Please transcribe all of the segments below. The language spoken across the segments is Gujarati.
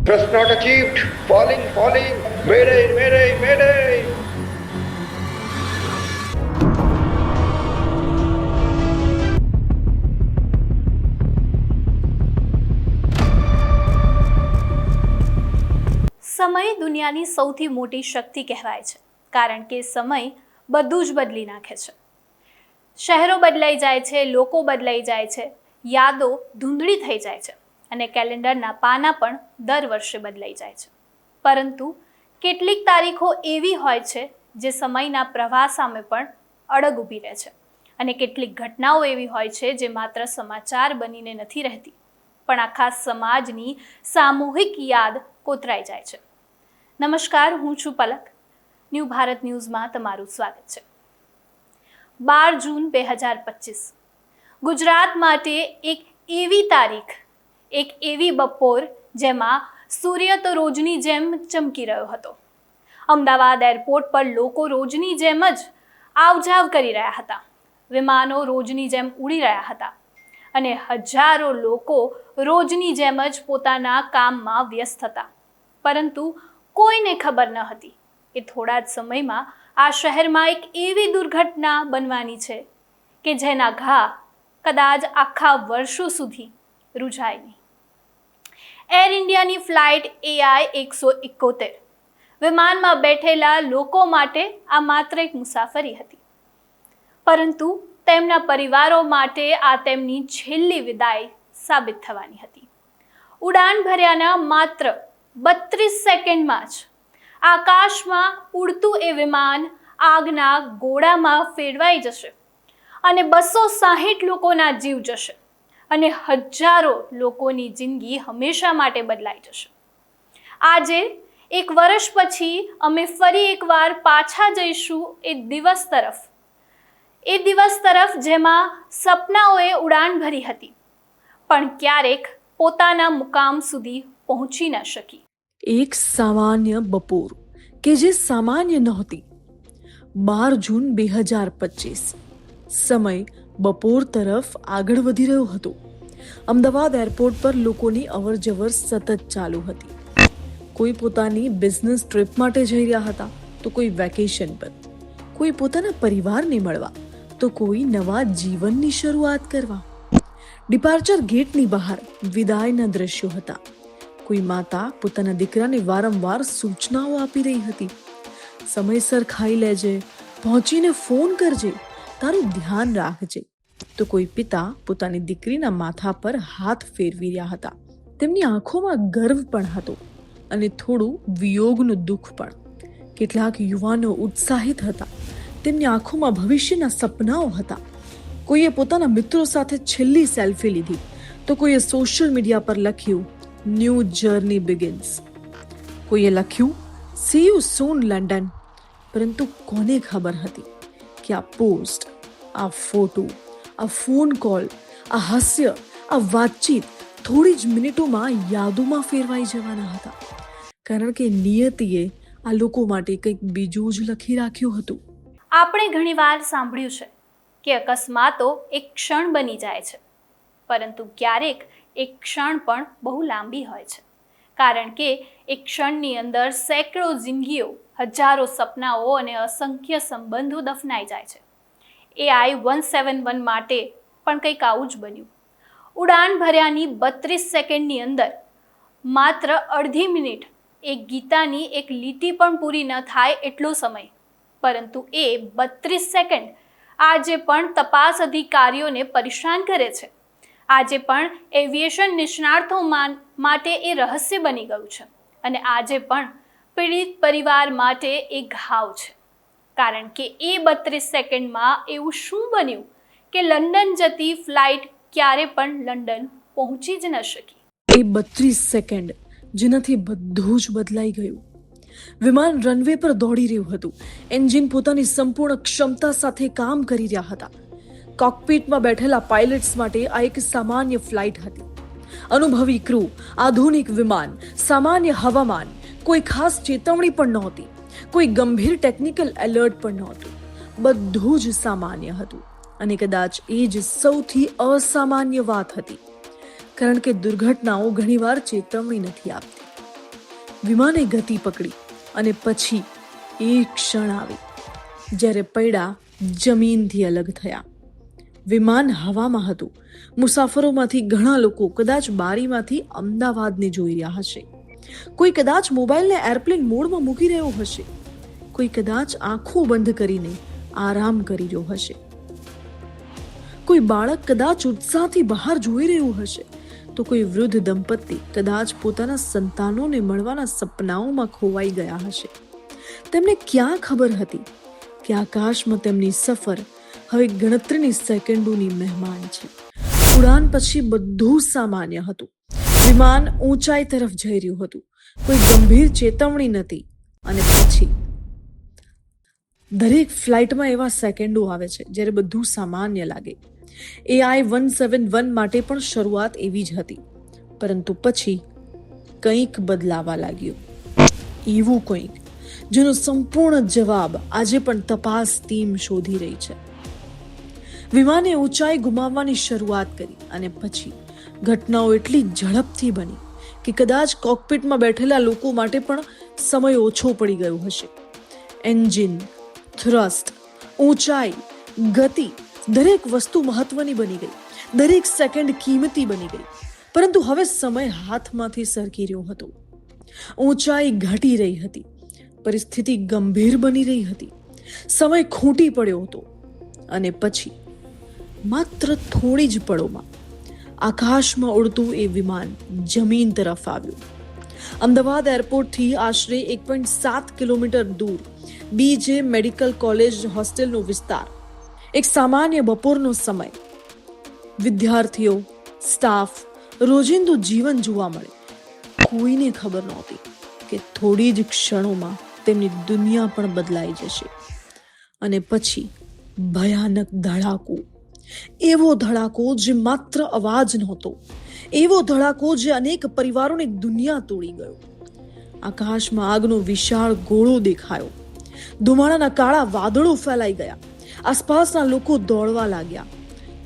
Thrust not achieved. Falling, falling. Mayday, mayday, mayday. સમય દુનિયાની સૌથી મોટી શક્તિ કહેવાય છે, કારણ કે સમય બધું જ બદલી નાખે છે. શહેરો બદલાઈ જાય છે, લોકો બદલાઈ જાય છે, યાદો ધૂંધળી થઈ જાય છે અને કેલેન્ડરના પાના પણ દર વર્ષે બદલાઈ જાય છે. પરંતુ કેટલીક તારીખો એવી હોય છે જે સમયના પ્રવાહ સામે પણ અડગ ઊભી રહે છે અને કેટલીક ઘટનાઓ એવી હોય છે જે માત્ર સમાચાર બનીને નથી રહેતી, પણ આખા સમાજની સામૂહિક યાદ કોતરાઈ જાય છે. નમસ્કાર, હું છું પલક. ન્યૂ ભારત ન્યૂઝમાં તમારું સ્વાગત છે. 12 જૂન 2025 ગુજરાત માટે એક એવી તારીખ, એક એવી બપોર જેમાં સૂર્ય તો રોજની જેમ ચમકી રહ્યો હતો. અમદાવાદ એરપોર્ટ પર લોકો રોજની જેમ જ આવજાવ કરી રહ્યા હતા, વિમાનો રોજની જેમ ઉડી રહ્યા હતા અને હજારો લોકો રોજની જેમ જ પોતાના કામમાં વ્યસ્ત હતા. પરંતુ કોઈને ખબર ન હતી કે થોડા જ સમયમાં આ શહેરમાં એક એવી દુર્ઘટના બનવાની છે કે જેના ઘા કદાચ આખા વર્ષો સુધી રૂઝાય નહીં. એર ઇન્ડિયાની ફ્લાઇટ AI-171 વિમાનમાં બેઠેલા લોકો માટે આ માત્ર એક મુસાફરી હતી, પરંતુ તેમના પરિવારો માટે આ તેમની છેલ્લી વિદાય સાબિત થવાની હતી. ઉડાન ભર્યાના માત્ર 32 સેકન્ડમાં જ આકાશમાં ઉડતું એ વિમાન આગના ગોળામાં ફેરવાઈ જશે અને 260 લોકોના જીવ જશે અને હજારો લોકોની જિંદગી હંમેશા માટે બદલાઈ જશે. આજે એક વર્ષ પછી અમે ફરી એકવાર પાછા જઈશું એ દિવસ તરફ જેમાં સપનાઓએ ઉડાન ભરી હતી, પણ ક્યારેક પોતાના મુકામ સુધી પહોંચી ન શકી. એક સામાન્ય બપોર કે જે સામાન્ય નહોતી. 12 જૂન 2025 સમય બપોર તરફ આગળ વધી રહ્યો હતો. અમદાવાદ એરપોર્ટ પર લોકોની અવરજવર સતત ચાલુ હતી. કોઈ પોતાની બિઝનેસ ટ્રીપ માટે જઈ રહ્યા હતા, તો કોઈ વેકેશન પર, કોઈ પોતાના પરિવારને મળવા, તો કોઈ નવા જીવનની શરૂઆત કરવા. ડિપાર્ચર ગેટની બહાર વિદાયના દ્રશ્યો હતા. કોઈ માતા પોતાના દીકરાને વારંવાર સૂચનાઓ આપી રહી હતી. સમયસર ખાઈ લેજે, પહોંચીને ફોન કરજે, તારું ધ્યાન રાખજે. તો કોઈ પિતા પોતાની દીકરીના માથા પર હાથ ફેરવી રહ્યા હતા. તેમની આંખોમાં ગર્વ પણ હતો અને થોડું વિયોગનું દુઃખ પણ. કેટલાક યુવાનો ઉત્સાહિત હતા, તેમની આંખોમાં ભવિષ્યના સપનાઓ હતા. કોઈએ પોતાના મિત્રો સાથે છેલ્લી સેલ્ફી લીધી, તો કોઈએ સોશિયલ મીડિયા પર લખ્યું, ન્યૂ જર્ની બિગિન્સ. કોઈએ લખ્યું, સી યુ સૂન લંડન. પરંતુ કોને ખબર હતી કે આ પોસ્ટ, આ ફોટો, આ ફોન કોલ, આ હાસ્ય, આ વાતચીત થોડી જ મિનિટોમાં યાદોમાં ફેરવાઈ જવાના હતા, કારણ કે નિયતિએ આ લોકો માટે કંઈક બીજું જ લખી રાખ્યું હતું. આપણે ઘણીવાર સાંભળ્યું છે કે અકસ્માતો એક ક્ષણ બની જાય છે, પરંતુ ક્યારેક એક ક્ષણ પણ બહુ લાંબી હોય છે, કારણ કે એક ક્ષણની અંદર સેંકડો જિંદગીઓ, હજારો સપનાઓ અને અસંખ્ય સંબંધો દફનાઈ જાય છે. AI-171 માટે પણ કંઈક આવું જ બન્યું. ઉડાન ભર્યાની 32 સેકન્ડની અંદર માત્ર અડધી મિનિટ, એક ગીતાની એક લીટી પણ પૂરી ન થાય એટલો સમય, પરંતુ એ 32 સેકન્ડ આજે પણ તપાસ અધિકારીઓને પરેશાન કરે છે. આજે પણ એવિએશન નિષ્ણાતો માટે એ રહસ્ય બની ગયું છે અને આજે પણ પીડિત પરિવાર માટે એ ઘાવ છે, કારણ કે એ 32 સેકન્ડમાં એવું શું બન્યું કે લંડન જતી ફ્લાઇટ ક્યારે પણ લંડન પહોંચી જ ન શકી. એ 32 સેકન્ડ જેનાથી બધું જ બદલાઈ ગયું. વિમાન રનવે પર દોડી રહ્યું હતું. એન્જિન પોતાની સંપૂર્ણ ક્ષમતા સાથે કામ કરી રહ્યા હતા. કોકપિટમાં બેઠેલા પાયલટ્સ માટે આ એક સામાન્ય ફ્લાઇટ હતી. અનુભવી ક્રૂ, આધુનિક વિમાન, સામાન્ય હવામાન, કોઈ ખાસ ચેતવણી પણ નહોતી, કોઈ ગંભીર ટેકનિકલ એલર્ટ પણ નહોતું. બધું જ સામાન્ય હતું અને કદાચ એ જ સૌથી અસામાન્ય વાત હતી, કારણ કે દુર્ઘટનાઓ ઘણીવાર ચેતવણી નથી આપતી, વિમાને ગતિ પકડી અને પછી એક ક્ષણ આવી જ્યારે પૈડા જમીનથી અલગ થયા. વિમાન હવામાં હતું. મુસાફરોમાંથી ઘણા લોકો કદાચ બારીમાંથી અમદાવાદને જોઈ રહ્યા હશે. કોઈ કદાચ મોબાઈલને એરપ્લેન મોડમાં મૂકી રહ્યો હશે. કોઈ કદાચ આંખો બંધ કરીને આરામ કરી રહ્યો હશે. કોઈ બાળક કદાચ ઉત્સાહથી બહાર જોઈ રહ્યું હશે, તો કોઈ વૃદ્ધ દંપતી કદાચ પોતાના સંતાનોને મળવાના સપનાઓમાં ખોવાઈ ગયા હશે. તેમને ક્યાં ખબર હતી કે આકાશમાં તેમની સફર હવે ગણતરીની સેકન્ડોની મહેમાન છે. ઉડાન પછી બધું સામાન્ય હતું. વિમાન ઊંચાઈ તરફ જઈ રહ્યું હતું. કોઈ ગંભીર ચેતવણી નથી. અને પછી દરેક ફ્લાઇટમાં એવા સેકન્ડો આવે છે જ્યારે બધું સામાન્ય લાગે. AI-171 માટે પણ શરૂઆત એવી જ હતી, પરંતુ પછી કંઈક બદલાવા લાગ્યું. એવું કંઈક જેનો સંપૂર્ણ જવાબ આજે પણ તપાસ ટીમ શોધી રહી છે. વિમાને ઊંચાઈ ગુમાવવાની શરૂઆત કરી અને પછી ઘટનાઓ એટલી ઝડપથી બની કે કદાચ કોકપિટમાં બેઠેલા લોકો માટે પણ સમય ઓછો પડી ગયો હશે. એન્જિન, થ્રસ્ટ, ઊંચાઈ, ગતિ, દરેક વસ્તુ મહત્વની બની ગઈ. દરેક સેકન્ડ કિંમતી બની ગઈ. પરંતુ હવે સમય હાથમાંથી સરકી રહ્યો હતો. ઊંચાઈ ઘટી રહી હતી. પરિસ્થિતિ ગંભીર બની રહી હતી. સમય ખૂંટી પડ્યો હતો. અને પછી માત્ર થોડી જ પળોમાં આકાશમાં ઉડતું એ વિમાન જમીન તરફ આવ્યું. અમદાવાદ એરપોર્ટથી આશરે 1.7 કિલોમીટર દૂર BJ મેડિકલ કોલેજ હોસ્ટેલનો વિસ્તાર. એક સામાન્ય બપોરનો સમય. વિદ્યાર્થીઓ, સ્ટાફ, રોજિંદુ જીવન જોવા મળે. કોઈને ખબર નહોતી કે થોડી જ ક્ષણોમાં તેમની દુનિયા પણ બદલાઈ જશે. અને પછી ભયાનક ધડાકો. એવો ધડાકો જે માત્ર અવાજ નહોતો, એવો ધડાકો જે અનેક પરિવારોની દુનિયા તોડી ગયો. આકાશમાં આગનો વિશાળ ગોળો દેખાયો. ધુમાડાના કાળા વાદળો ફેલાઈ ગયા. આસપાસના લોકો દોડવા લાગ્યા.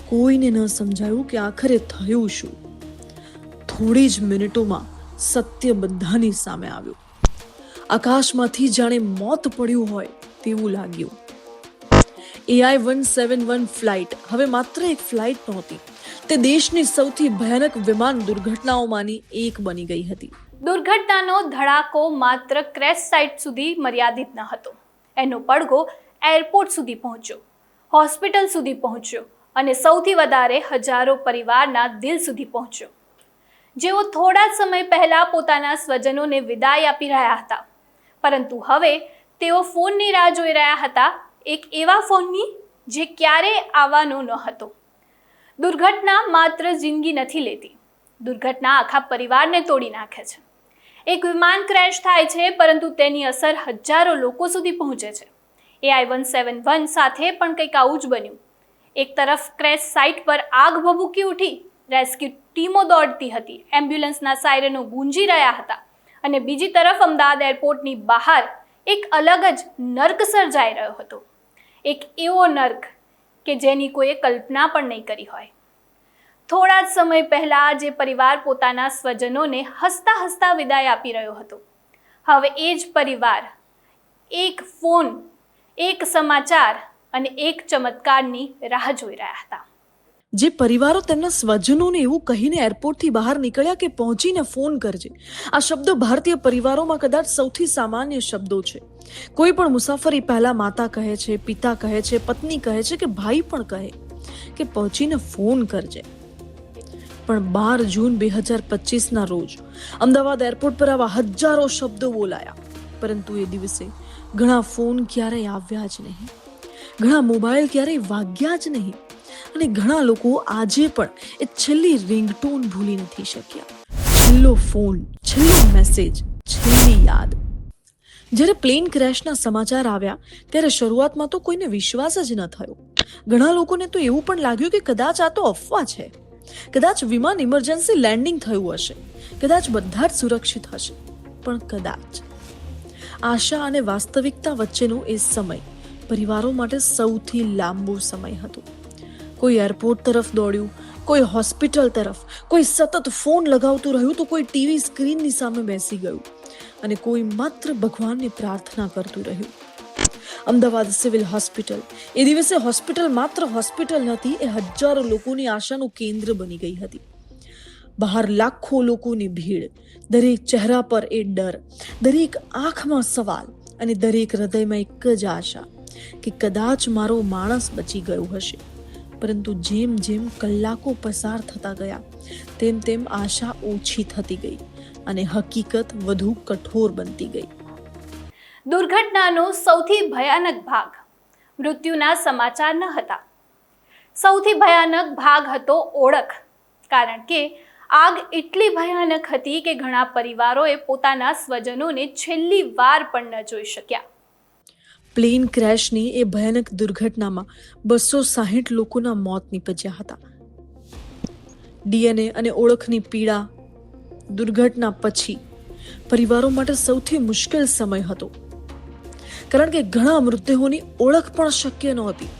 કોઈને ન સમજાયું કે આખરે થયું શું. થોડી જ મિનિટોમાં સત્ય બધાની સામે આવ્યું. આકાશમાંથી જાણે મોત પડ્યું હોય તેવું લાગ્યું. AI-171 ફ્લાઇટ હવે માત્ર એક ફ્લાઇટ નહોતી. તે દેશની સૌથી ભયાનક વિમાન દુર્ઘટનાઓમાંની એક બની ગઈ હતી. દુર્ઘટનાનો ધડાકો માત્ર ક્રેશ સાઇટ સુધી મર્યાદિત ન હતો. એનો પડઘો એરપોર્ટ સુધી પહોંચ્યો, હોસ્પિટલ સુધી પહોંચ્યો અને સૌથી વધારે હજારો પરિવારના દિલ સુધી પહોંચ્યો. જેઓ થોડા જ સમય પહેલા પોતાના સ્વજનોને વિદાય આપી રહ્યા હતા, પરંતુ હવે તેઓ ફોનની રાહ જોઈ રહ્યા હતા. એક એવા ફોનની જે ક્યારેય આવવાનો ન હતો. દુર્ઘટના માત્ર જિંદગી નથી લેતી, દુર્ઘટના આખા પરિવારને તોડી નાખે છે. એક વિમાન ક્રેશ થાય છે, પરંતુ તેની અસર હજારો લોકો સુધી પહોંચે છે. AI-171 સાથે પણ કંઈક આવું જ બન્યું. એક તરફ ક્રેશ સાઇટ પર આગ ભભૂકી ઉઠી, રેસ્ક્યુ ટીમો દોડતી હતી, એમ્બ્યુલન્સના સાયરનો ગુંજી રહ્યા હતા, અને બીજી તરફ અમદાવાદ એરપોર્ટની બહાર એક અલગ જ નર્ક સર્જાઈ રહ્યો હતો. એક એવો નર્ક કે જેની કોઈએ કલ્પના પણ નહીં કરી હોય. થોડા જ સમય પહેલા જે પરિવાર પોતાના સ્વજનોને હસતા હસતા વિદાય આપી રહ્યો હતો, હવે એ જ પરિવાર એક ફોન, એક સમાચાર અને એક ચમત્કારની રાહ જોઈ રહ્યા હતા. જે પરિવારો તેમના સ્વજનોને એવું કહીને એરપોર્ટથી બહાર નીકળ્યા કે પહોંચીને ફોન કરજે. આ શબ્દો ભારતીય પરિવારોમાં કદાચ સૌથી સામાન્ય શબ્દો છે. કોઈ પણ મુસાફરી પહેલા માતા કહે છે, પિતા કહે છે, પત્ની કહે છે કે ભાઈ પણ કહે કે પહોંચીને ફોન કરજે. પણ 12 જૂન 2025ના રોજ અમદાવાદ એરપોર્ટ પર આવા હજારો શબ્દો બોલાયા, પરંતુ એ દિવસે ઘણા ફોન ક્યારેય આવ્યા જ નહીં, ઘણા મોબાઈલ ક્યારેય વાગ્યા જ નહીં, અને ઘણા લોકો આજે પણ એ છેલ્લી રિંગટોન ભૂલી નથી શક્યા. છેલ્લો ફોન, છેલ્લો મેસેજ, છેલ્લી યાદ. જ્યારે પ્લેન ક્રેશના સમાચાર આવ્યા ત્યારે શરૂઆતમાં તો કોઈને વિશ્વાસ જ ન થયો. ઘણા લોકોને તો એવું પણ લાગ્યું કે કદાચ આ તો અફવા છે, કદાચ વિમાન ઇમરજન્સી લેન્ડિંગ થયું હશે, કદાચ બધા જ સુરક્ષિત હશે. પણ કદાચ આશા અને વાસ્તવિકતા વચ્ચેનો એ સમય પરિવારો માટે સૌથી લાંબો સમય હતો. કોઈ એરપોર્ટ તરફ દોડ્યું, કોઈ હોસ્પિટલ તરફ, કોઈ સતત ફોન લગાવતું રહ્યું તો કોઈ ટીવી સ્ક્રીનની સામે બેસી ગયું અને કોઈ માત્ર ભગવાનને પ્રાર્થના કરતું રહ્યું. અમદાવાદ સિવિલ હોસ્પિટલ એ દિવસે હોસ્પિટલ માત્ર હોસ્પિટલ નથી, એ હજારો લોકોની આશાનું કેન્દ્ર બની ગઈ હતી. બહાર લાખો લોકોની ભીડ, દરેક ચહેરા પર એ ડર, દરેક આંખમાં સવાલ અને દરેક હૃદયમાં એક જ આશા કે કદાચ મારો માણસ બચી ગયો હશે. પરંતુ જેમ જેમ કલાકો પસાર થતા ગયા તેમ તેમ આશા ઓછી થતી ગઈ અને હકીકત વધુ કઠોર બનતી ગઈ. દુર્ઘટનાનો સૌથી ભયાનક ભાગ મૃત્યુના સમાચાર ન હતા. સૌથી ભયાનક ભાગ હતો ઓળખ. કારણ કે આગ એટલી ભયાનક હતી કે ઘણા પરિવારોએ પોતાના સ્વજનોને છેલ્લી વાર પણ ન જોઈ શક્યા. પ્લેન ક્રેશની એ ભયાનક દુર્ઘટનામાં 260 લોકોના મોત નીપજ્યા હતા. ડીએનએ અને ઓળખની પીડા દુર્ઘટના પછી પરિવારો માટે સૌથી મુશ્કેલ સમય હતો, કારણ કે ઘણા મૃતદેહોની ઓળખ પણ શક્ય નહોતી.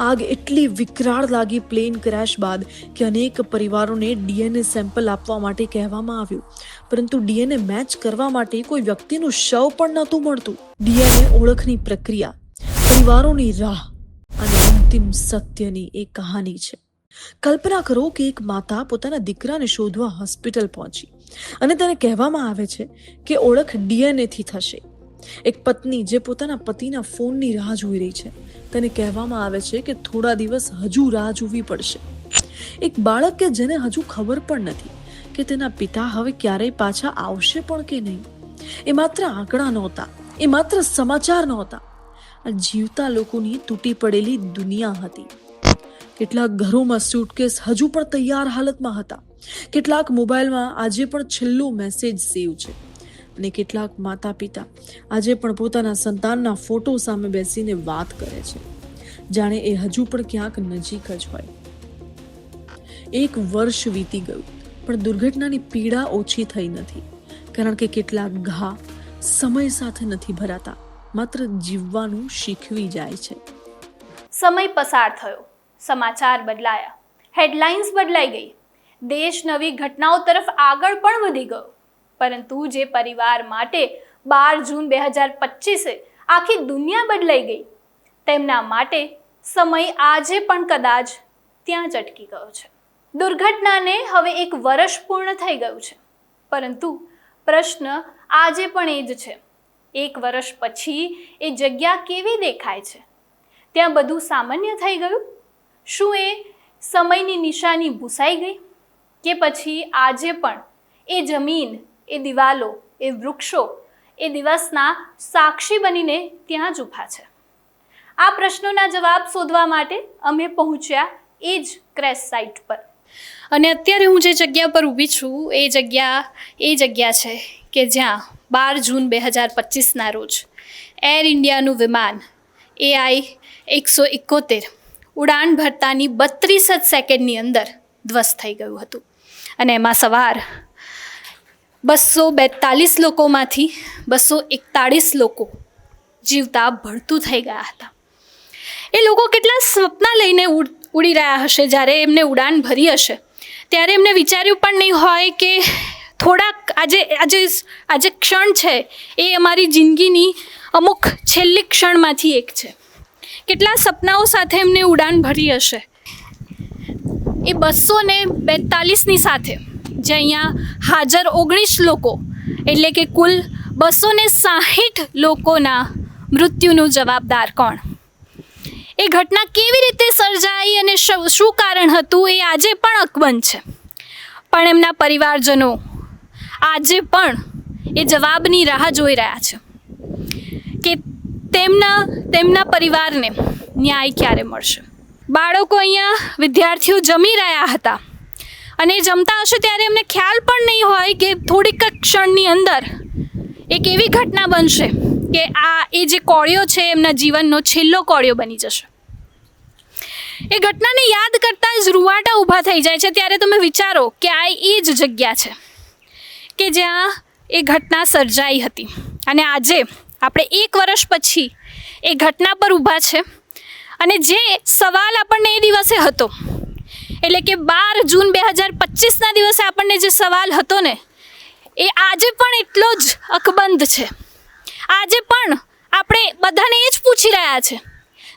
આગ એટલી વિકરાળ લાગી પ્લેન ક્રેશ બાદ કે અનેક પરિવારોને ડીએનએ સેમ્પલ આપવા માટે કહેવામાં આવ્યું, પરંતુ ડીએનએ મેચ કરવા માટે કોઈ વ્યક્તિનું શવ પણ નહોતું મળતું. ડીએનએ ઓળખની પ્રક્રિયા, પરિવારોની રાહ અને અંતિમ સત્યની એ કહાની છે. કલ્પના કરો કે એક માતા પોતાના દીકરાને શોધવા હોસ્પિટલ પહોંચી અને તેને કહેવામાં આવે છે કે ઓળખ ડીએનએ થી થશે. એક પત્ની જે પોતાના પતિના ફોનની રાહ જોઈ રહી છે, તેને કહેવામાં આવે છે કે થોડા દિવસ હજુ રાહ જોવી પડશે. એક બાળક કે જેને હજુ ખબર પણ નથી કે તેના પિતા હવે ક્યારેય પાછા આવશે પણ કે નહીં. એ માત્ર આંકડા નહોતા, એ માત્ર સમાચાર નહોતા, આ જીવતા લોકોની તૂટી પડેલી દુનિયા હતી. કેટલાક ઘરોમાં સ્યુટકેસ હજુ પણ તૈયાર હાલતમાં હતા, કેટલાક મોબાઈલમાં આજે પણ છેલ્લો મેસેજ સેવ છે અને કેટલાક માતા પિતા આજે પણ પોતાના સંતાનના ફોટો સામે બેસીને વાત કરે છે, જાણે એ હજુ પણ ક્યાંક નજીક જ હોય. 1 વર્ષ વીતી ગયું પણ દુર્ઘટનાની પીડા ઓછી થઈ નથી, કારણ કે કેટલાક ઘા સમય સાથે નથી ભરાતા, માત્ર જીવવાનું શીખવી જાય છે. સમય પસાર થયો, સમાચાર બદલાયા, હેડલાઇન્સ બદલાઈ ગઈ, દેશ નવી ઘટનાઓ તરફ આગળ પણ વધી ગયો. પરંતુ જે પરિવાર માટે 12 જૂન 2025 આખી દુનિયા બદલાઈ ગઈ, તેમના માટે સમય આજે પણ કદાચ ત્યાં જ અટકી ગયો છે. દુર્ઘટનાને હવે 1 વર્ષ પૂર્ણ થઈ ગયું છે, પરંતુ પ્રશ્ન આજે પણ એ જ છે. 1 વર્ષ પછી એ જગ્યા કેવી દેખાય છે? ત્યાં બધું સામાન્ય થઈ ગયું? શું એ સમયની નિશાની ભૂસાઈ ગઈ? કે પછી આજે પણ એ જમીન, એ દિવાલો, એ વૃક્ષો એ દિવસના સાક્ષી બનીને ત્યાં જ ઊભા છે? આ પ્રશ્નોના જવાબ શોધવા માટે અમે પહોંચ્યા એ જ ક્રેશ સાઇટ પર. અને અત્યારે હું જે જગ્યા પર ઊભી છું એ જગ્યા છે કે જ્યાં 12 જૂન 2025ના રોજ એર ઇન્ડિયાનું વિમાન AI-171 ઉડાન ભરતાની 32 જ સેકન્ડની અંદર ધ્વસ્ત થઈ ગયું હતું. અને એમાં સવાર 242 લોકોમાંથી 241 લોકો જીવતા ભળતું થઈ ગયા હતા. એ લોકો કેટલા સપના લઈને ઉડી રહ્યા હશે. જ્યારે એમને ઉડાન ભરી હશે ત્યારે એમને વિચાર્યું પણ નહીં હોય કે થોડાક આજે ક્ષણ છે એ અમારી જિંદગીની અમુક છેલ્લી ક્ષણમાંથી એક છે. કેટલા સપનાઓ સાથે એમને ઉડાન ભરી હશે. એ 242ની સાથે જે અહીંયા હાજર 19 લોકો, એટલે કે કુલ 260 લોકોના મૃત્યુનું જવાબદાર કોણ? એ ઘટના કેવી રીતે સર્જાઈ અને શું કારણ હતું એ આજે પણ અકબંધ છે. પણ એમના પરિવારજનો આજે પણ એ જવાબની રાહ જોઈ રહ્યા છે કે તેમના પરિવારને ન્યાય ક્યારે મળશે. બાળકો અહીંયા, વિદ્યાર્થીઓ જમી રહ્યા હતા અને જમતા હશે ત્યારે એમને ખ્યાલ પણ નહીં હોય કે થોડીક ક્ષણની અંદર એક એવી ઘટના બનશે કે એ જે કોળિયો છે એમના જીવનનો છેલ્લો કોળિયો બની જશે. એ ઘટનાને યાદ કરતાં જ રૂવાટા ઊભા થઈ જાય છે. ત્યારે તમે વિચારો કે આ એ જ જગ્યા છે કે જ્યાં એ ઘટના સર્જાઈ હતી. અને આજે આપણે 1 વર્ષ પછી એ ઘટના પર ઊભા છે. અને જે સવાલ આપણને એ દિવસે હતો એટલે કે 12 જૂન 2025ના દિવસે આપણને જે સવાલ હતો ને એ આજે પણ એટલો જ અકબંધ છે. આજે પણ આપણે બધાને એ જ પૂછી રહ્યા છે.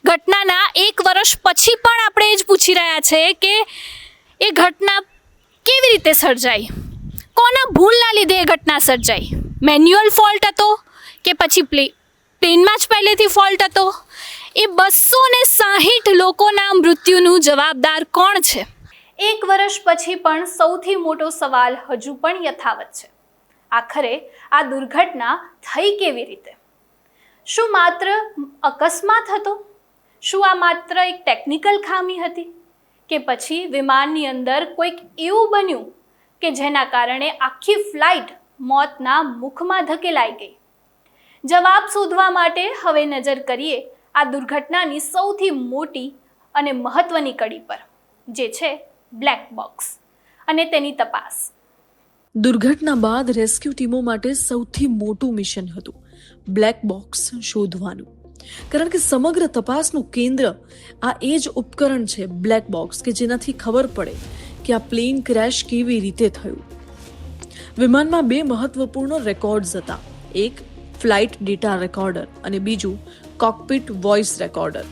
ઘટનાના 1 વર્ષ પછી પણ આપણે એ જ પૂછી રહ્યા છે કે એ ઘટના કેવી રીતે સર્જાઈ, કોના ભૂલના લીધે એ ઘટના સર્જાઈ. મેન્યુઅલ ફોલ્ટ હતો કે પછી પ્લેનમાં જ પહેલેથી ફોલ્ટ હતો. એ 260 લોકોના મૃત્યુનું જવાબદાર કોણ છે? 1 વર્ષ પછી પણ સૌથી મોટો સવાલ હજુ પણ યથાવત છે. આખરે આ દુર્ઘટના થઈ કેવી રીતે? શું માત્ર અકસ્માત હતો? શું આ માત્ર એક ટેકનિકલ ખામી હતી? કે પછી વિમાનની અંદર કોઈક એવું બન્યું કે જેના કારણે આખી ફ્લાઇટ મોતના મુખમાં ધકેલાઈ ગઈ? જવાબ શોધવા માટે હવે નજર કરીએ આ દુર્ઘટનાની સૌથી મોટી અને મહત્વની કડી પર, જે છે બ્લેક બોક્સ અને તેની તપાસ. દુર્ઘટના બાદ રેસ્ક્યુ ટીમો માટે સૌથી મોટું મિશન હતું બ્લેક બોક્સ શોધવાનું. કારણ કે સમગ્ર તપાસનું કેન્દ્ર આ એ જ ઉપકરણ છે, બ્લેક બોક્સ, કે જેનાથી ખબર પડે કે આ પ્લેન ક્રેશ કેવી રીતે થયું. વિમાનમાં 2 મહત્વપૂર્ણ રેકોર્ડ્સ હતા. એક ફ્લાઇટ ડેટા રેકોર્ડર અને બીજું કોકપિટ વોઇસ રેકોર્ડર.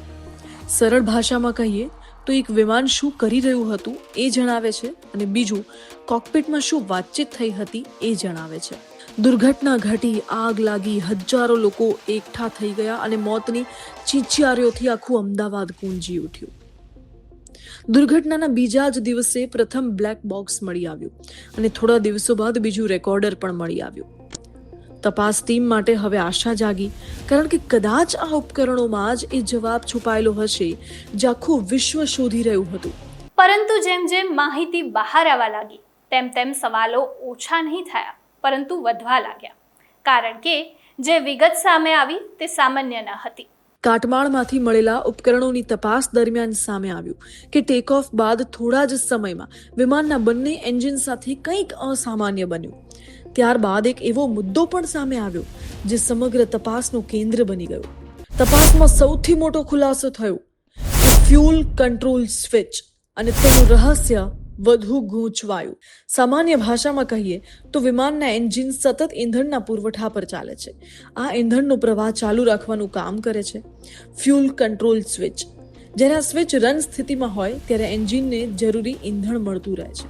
સરળ ભાષામાં કહીએ તો એક વિમાન શું કરી રહ્યું હતું એ જણાવે છે અને બીજું કોકપિટમાં શું વાતચીત થઈ હતી એ જણાવે છે. દુર્ઘટના ઘટી, આગ લાગી, હજારો લોકો એકઠા થઈ ગયા અને મોતની ચીચિયારીઓથી આખું અમદાવાદ ગુંજી ઉઠ્યું. દુર્ઘટનાના બીજા જ દિવસે પ્રથમ બ્લેક બોક્સ મળી આવ્યું અને થોડા દિવસો બાદ બીજું રેકોર્ડર પણ મળી આવ્યું. તપાસ ટીમ માટે હવે આશા જાગી, કારણ કે કદાચ આ ઉપકરણોમાં જ એ જવાબ છુપાયેલો હશે જે આખું વિશ્વ શોધી રહ્યું હતું. પરંતુ જેમ જેમ માહિતી બહાર આવવા લાગી તેમ તેમ સવાલો ઓછા નહીં થયા પરંતુ વધવા લાગ્યા. કારણ કે જે વિગત સામે આવી તે સામાન્ય ન હતી. કાટમાળમાંથી મળેલા ઉપકરણોની તપાસ દરમિયાન સામે આવ્યું કે ટેક ઓફ બાદ થોડા જ સમયમાં વિમાનના બંને એન્જિન સાથે કંઈક અસામાન્ય બન્યું. ત્યારબાદ એક એવો મુદ્દો પણ સામે આવ્યો જે સમગ્ર તપાસનું કેન્દ્ર બની ગયો. તપાસમાં સૌથી મોટો ખુલાસો થયો કે ફ્યુલ કંટ્રોલ સ્વિચ અને તેનું રહસ્ય વધુ ગૂંચવાયું. સામાન્ય ભાષામાં કહીએ તો વિમાનના એન્જિન સતત ઈંધણના પુરવઠા પર ચાલે છે. આ ઈંધણનો પ્રવાહ ચાલુ રાખવાનું કામ કરે છે ફ્યુલ કંટ્રોલ સ્વિચ. જ્યારે આ સ્વિચ રન સ્થિતિમાં હોય ત્યારે એન્જિનને જરૂરી ઈંધણ મળતું રહે છે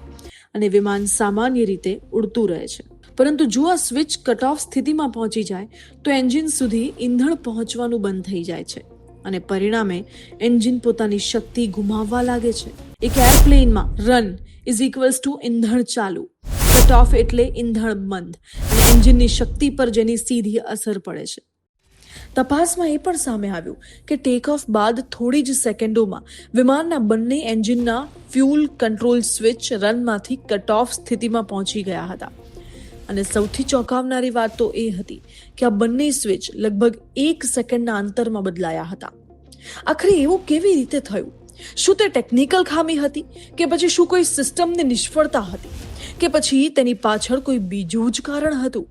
અને વિમાન સામાન્ય રીતે ઉડતું રહે છે. પરંતુ જો આ સ્વિચ કટ ઓફ સ્થિતિમાં પહોંચી જાય તો એન્જિન સુધી ઈંધણ પહોંચવાનું બંધ થઈ જાય છે અને પરિણામે એન્જિન પોતાની શક્તિ ગુમાવવા લાગે છે. એક એરપ્લેનમાં રન ઇઝ ઇક્વલ્સ ટુ ઈંધણ ચાલુ, કટ ઓફ એટલે ઈંધણ બંધ અને એન્જિનની શક્તિ પર જેની સીધી અસર પડે છે. તપાસમાં એ પણ સામે આવ્યું કે ટેક ઓફ બાદ થોડી જ સેકન્ડોમાં વિમાનના બંને એન્જિનના ફ્યુલ કંટ્રોલ સ્વિચ રનમાંથી કટ ઓફ સ્થિતિમાં પહોંચી ગયા હતા. અને સૌથી ચોંકાવનારી વાત તો એ હતી કે આ બંને સ્વિચ લગભગ 1 સેકન્ડના અંતરમાં બદલાયા હતા. આખરે એવું કેવી રીતે થયું? શું તે ટેકનિકલ ખામી હતી કે પછી શું કોઈ સિસ્ટમની નિષ્ફળતા હતી કે પછી તેની પાછળ કોઈ બીજું જ કારણ હતું?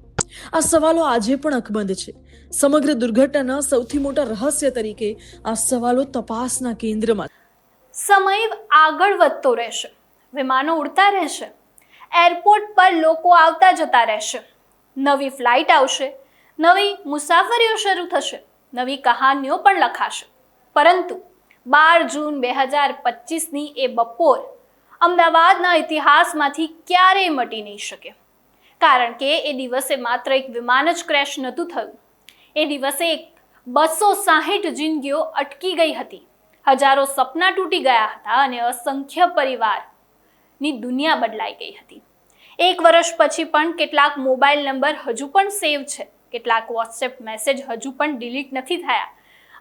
આ સવાલો આજે પણ અકબંધ છે. સમગ્ર દુર્ઘટનાના સૌથી મોટા રહસ્ય તરીકે આ સવાલો તપાસના કેન્દ્રમાં. સમય આગળ વધતો રહેશે, વિમાનો ઉડતા રહેશે, એરપોર્ટ પર લોકો આવતા જતા રહેશે, નવી ફ્લાઇટ આવશે, નવી મુસાફરીઓ શરૂ થશે, નવી કહાનીઓ પણ લખાશે. પરંતુ 12 જૂન 2025ની એ બપોર અમદાવાદના ઇતિહાસમાંથી ક્યારેય મટી નહીં શકે. કારણ કે એ દિવસે માત્ર એક વિમાન જ ક્રેશ નહોતું થયું. એ દિવસે 260 જિંદગીઓ અટકી ગઈ હતી, હજારો સપના તૂટી ગયા હતા અને અસંખ્ય પરિવારની દુનિયા બદલાઈ ગઈ હતી. 1 વર્ષ પછી પણ કેટલાક મોબાઈલ નંબર હજુ પણ સેવ છે, કેટલાક વોટ્સએપ મેસેજ હજુ પણ ડિલીટ નથી થયા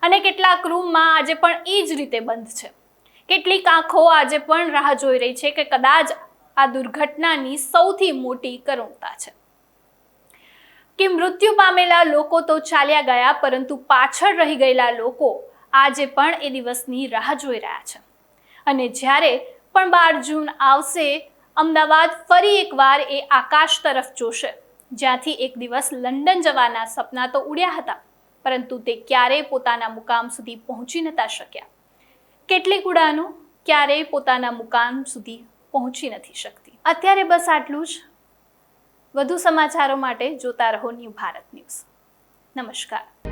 અને કેટલાક રૂમમાં આજે પણ એ જ રીતે બંધ છે. કેટલીક આંખો આજે પણ રાહ જોઈ રહી છે કે કદાચ આ દુર્ઘટનાની સૌથી મોટી કરુણતા છે કે મૃત્યુ પામેલા લોકો તો ચાલ્યા ગયા, પરંતુ પાછળ રહી ગયેલા લોકો આજે પણ એ દિવસની રાહ જોઈ રહ્યા છે. અને જ્યારે પણ 12 જૂન આવશે, અમદાવાદ ફરી એકવાર એ આકાશ તરફ જોશે જ્યાંથી એક દિવસ લંડન જવાના સપના તો ઉડ્યા હતા, પરંતુ તે ક્યારેય પોતાના મુકામ સુધી પહોંચી નતા શક્યા. કેટલીક ઉડાનો ક્યારેય પોતાના મુકામ સુધી પહોંચી નથી શકતી. અત્યારે બસ આટલું જ. વધુ સમાચારો માટે જોતા રહો ન્યૂ ભારત ન્યૂઝ. નમસ્કાર.